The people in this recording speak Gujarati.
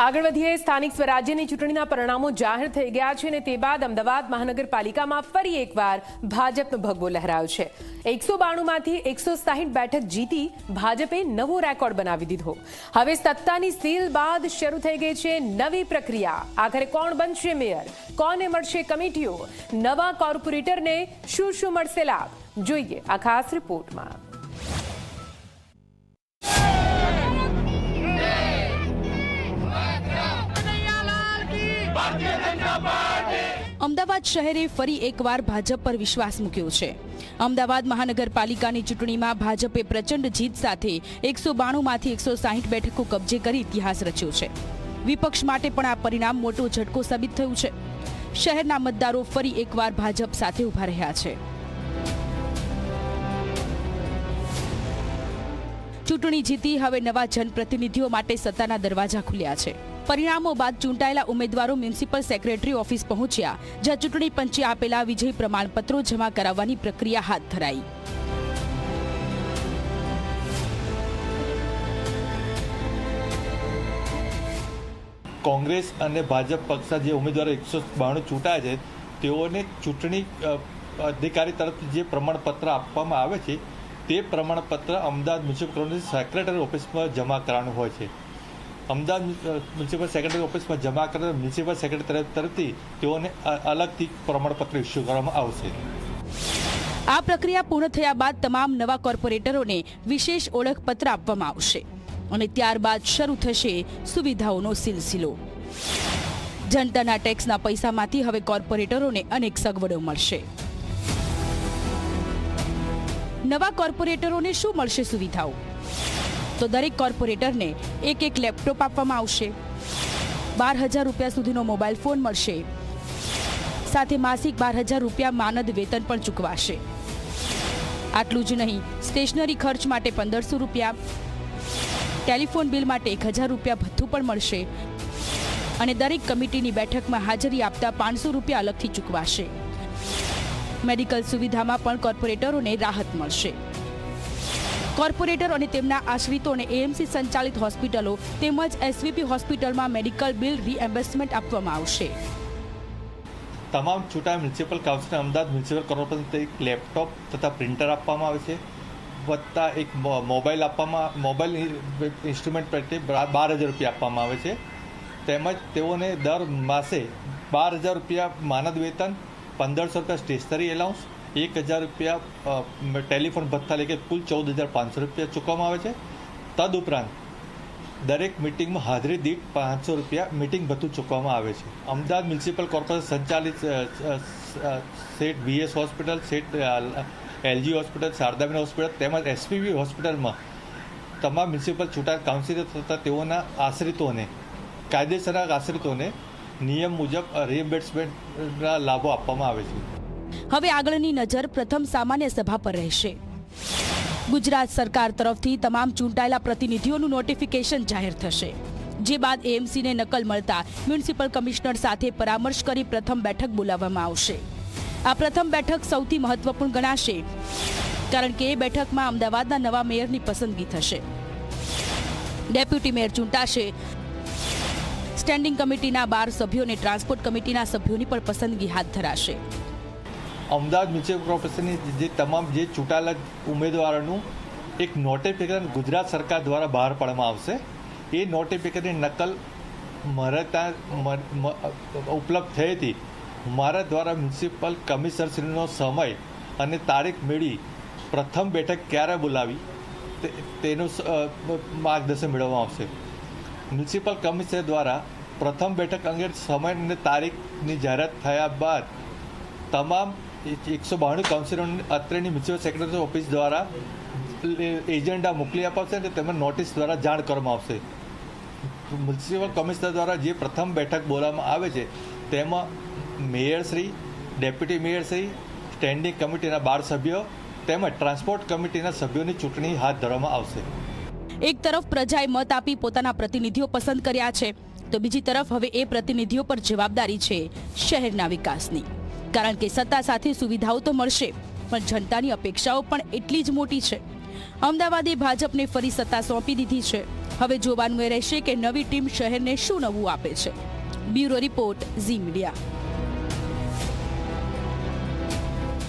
આગળ વધીએ સ્થાનિક સ્વરાજ્યની ચૂંટણીના પરિણામો જાહેર થઈ ગયા છે અને તે બાદ અમદાવાદ મહાનગરપાલિકામાં ફરી એકવાર ભાજપનો ભગવો લહેરાયો છે। 192 માંથી 160 બેઠક જીતી ભાજપે નવો રેકોર્ડ બનાવી દીધો। હવે સત્તાની સીલ બાદ શરૂ થઈ ગઈ છે નવી પ્રક્રિયા। આખરે કોણ બનશે મેયર, કોને મળશે કમિટીઓ, નવા કોર્પોરેટરને શું મળશે લાભ, જોઈએ આ ખાસ રિપોર્ટમાં। અમદાવાદ શહેરે ફરી એકવાર ભાજપ પર વિશ્વાસ મૂક્યો છે। અમદાવાદ મહાનગરપાલિકાની ચૂંટણીમાં ભાજપે પ્રચંડ જીત સાથે 192 માંથી 160 બેઠકો કબજે કરી ઇતિહાસ રચ્યો છે। વિપક્ષ માટે પણ આ પરિણામ મોટો ઝટકો સાબિત થયું છે। શહેરના મતદારો ફરી એકવાર ભાજપ સાથે ઉભા રહ્યા છે। ચૂંટણી જીતી હવે નવા જનપ્રતિનિધિઓ માટે સત્તાના દરવાજા ખુલ્યા છે। પરિણામો બાદ ચૂંટાયેલા ઉમેદવારો મ્યુનિસિપલ સેક્રેટરી ઓફિસ પહોંચ્યા, જ્યાં ચૂંટણી પંચે આપેલા વિજય પ્રમાણપત્રો જમા કરાવવાની પ્રક્રિયા હાથ ધરાઈ। કોંગ્રેસ અને ભાજપ પક્ષના જે ઉમેદવારો 192 ચૂંટાયા છે તેઓને ચૂંટણી અધિકારી તરફથી જે પ્રમાણપત્ર આપવામાં આવે છે તે પ્રમાણપત્ર અમદાવાદ મ્યુનિસિપલ સેક્રેટરી ઓફિસમાં જમા કરવાનું હોય છે। અમદાવાદ મ્યુનિસિપલ સેક્રેટરી ઓફિસમાં જમા કરેલ મ્યુનિસિપલ સેક્રેટરી તરફથી તેઓને અલગથી પ્રમાણપત્ર ઇસ્યુ કરવામાં આવશે। આ પ્રક્રિયા પૂર્ણ થયા બાદ તમામ નવા કોર્પોરેટરોને વિશેષ ઓળખપત્ર આપવામાં આવશે અને ત્યારબાદ શરૂ થશે સુવિધાઓનો સિલસિલો। જનતાના ટેક્સના પૈસામાંથી હવે કોર્પોરેટરોને અનેક સગવડો મળશે। નવા કોર્પોરેટરોને શું મળશે સુવિધાઓ? તો દરેક કોર્પોરેટરને એક લેપટોપ આપવામાં આવશે, 12,000 રૂપિયા સુધીનો મોબાઈલ ફોન મળશે, સાથે માસિક 12,000 રૂપિયા માનદ વેતન પણ ચૂકવાશે। આટલું જ નહીં, સ્ટેશનરી ખર્ચ માટે 1,500 રૂપિયા, ટેલિફોન બિલ માટે 1,000 રૂપિયા ભથ્થું પણ મળશે અને દરેક કમિટીની બેઠકમાં હાજરી આપતા 500 રૂપિયા અલગથી ચૂકવાશે। મેડિકલ સુવિધામાં પણ કોર્પોરેટરોને રાહત મળશે। કોર્પોરેટર અને તેમના આશ્રિતોને એએમસી સંચાલિત હોસ્પિટલો તેમજ એસવીપી હોસ્પિટલમાં મેડિકલ બિલ રીએમ્બર્સમેન્ટ આપવામાં આવશે। તમામ છૂટા municipal council Ahmedabad municipal corporation એક લેપટોપ તથા પ્રિન્ટર આપવામાં આવે છે, વત્તા એક મોબાઈલ ઇન્સ્ટ્રુમેન્ટ પેટે 12,000 રૂપિયા આપવામાં આવે છે। તેમજ તેઓને દર માસે 12,000 રૂપિયા માનદ વેતન, 1,500 રૂપિયા સ્ટેશનરી એલાઉન્સ, 1,000 રૂપિયા ટેલિફોન ભથ્થા લેકે કુલ 14,500 રૂપિયા ચૂકવવામાં આવે છે। તદુપરાંત દરેક મિટિંગમાં હાજરી દીઠ 500 રૂપિયા મિટિંગ ભથ્થું ચૂકવવામાં આવે છે। અમદાવાદ મ્યુનિસિપલ કોર્પોરેશન સંચાલિત Sheth V S hospital, Sheth L G hospital, Shardaben hospital તેમજ એસપીવી હોસ્પિટલમાં તમામ મ્યુનિસિપલ ચૂંટાયેલ કાઉન્સિલર તથા તેઓના આશ્રિતોને કાયદેસરના આશ્રિતોને નિયમ મુજબ રીએમ્બર્સમેન્ટના લાભો આપવામાં આવે છે। હવે આગળની નજર પ્રથમ સામાન્ય સભા પર રહેશે। ગુજરાત સરકાર તરફથી તમામ ચૂંટાયેલા પ્રતિનિધિઓનું નોટિફિકેશન જાહેર થશે, જે બાદ એએમસીને નકલ મળતા મ્યુનિસિપલ કમિશનર સાથે પરામર્શ કરી પ્રથમ બેઠક બોલાવવામાં આવશે। આ પ્રથમ બેઠક સૌથી મહત્વપૂર્ણ ગણાશે, કારણ કે એ બેઠકમાં અમદાવાદના નવા મેયરની પસંદગી થશે। ડેપ્યુટી મેયર ચૂંટાશે, સ્ટેન્ડિંગ કમિટીના 12 સભ્યો અને ટ્રાન્સપોર્ટ કમિટીના સભ્યોની પણ પસંદગી હાથ ધરાશે। અમદાવાદ મ્યુનિસિપલ કોર્પોરેશનની જે તમામ ચૂંટાયેલા ઉમેદવારોનું એક નોટિફિકેશન ગુજરાત સરકાર દ્વારા બહાર પાડવામાં આવશે। એ નોટિફિકેશનની નકલ મારા ત્યાં ઉપલબ્ધ થઈ હતી। મારા દ્વારા મ્યુનિસિપલ કમિશનરશ્રીનો સમય અને તારીખ મેળવી પ્રથમ બેઠક ક્યારે બોલાવી તેનું માર્ગદર્શન મેળવવામાં આવશે। મ્યુનિસિપલ કમિશનર દ્વારા પ્રથમ બેઠક અંગે સમય અને તારીખની જાહેરાત થયા બાદ તમામ 192 કાઉન્સિલરોને અત્રેની મ્યુનિસિપલ સેક્રેટરી ઓફિસ દ્વારા એજન્ડા મોકલી અપાશે અને તેમાં નોટિસ દ્વારા જાણ કરવામાં આવશે। મ્યુનિસિપલ કમિશનર દ્વારા જે પ્રથમ બેઠક બોલાવવામાં આવે છે તેમાં મેયરશ્રી, ડેપ્યુટી મેયરશ્રી, સ્ટેન્ડિંગ કમિટીના 12 સભ્યો તેમજ ટ્રાન્સપોર્ટ કમિટીના સભ્યોની ચૂંટણી હાથ ધરવામાં આવશે। એક તરફ પ્રજાએ મત આપી પોતાના પ્રતિનિધિઓ પસંદ કર્યા છે, તો બીજી તરફ હવે એ પ્રતિનિધિઓ પર જવાબદારી છે શહેરના વિકાસની, કારણ કે સત્તા સાથે સુવિધાઓ તો મળશે, પણ જનતાની અપેક્ષાઓ પણ એટલી જ મોટી છે। અમદાવાદે ભાજપને ફરી સત્તા સોંપી દીધી છે હવે જોવાનું એ રહેશે કે નવી ટીમ શહેરને શું નવું આપે છે. Bureau report, Zee media.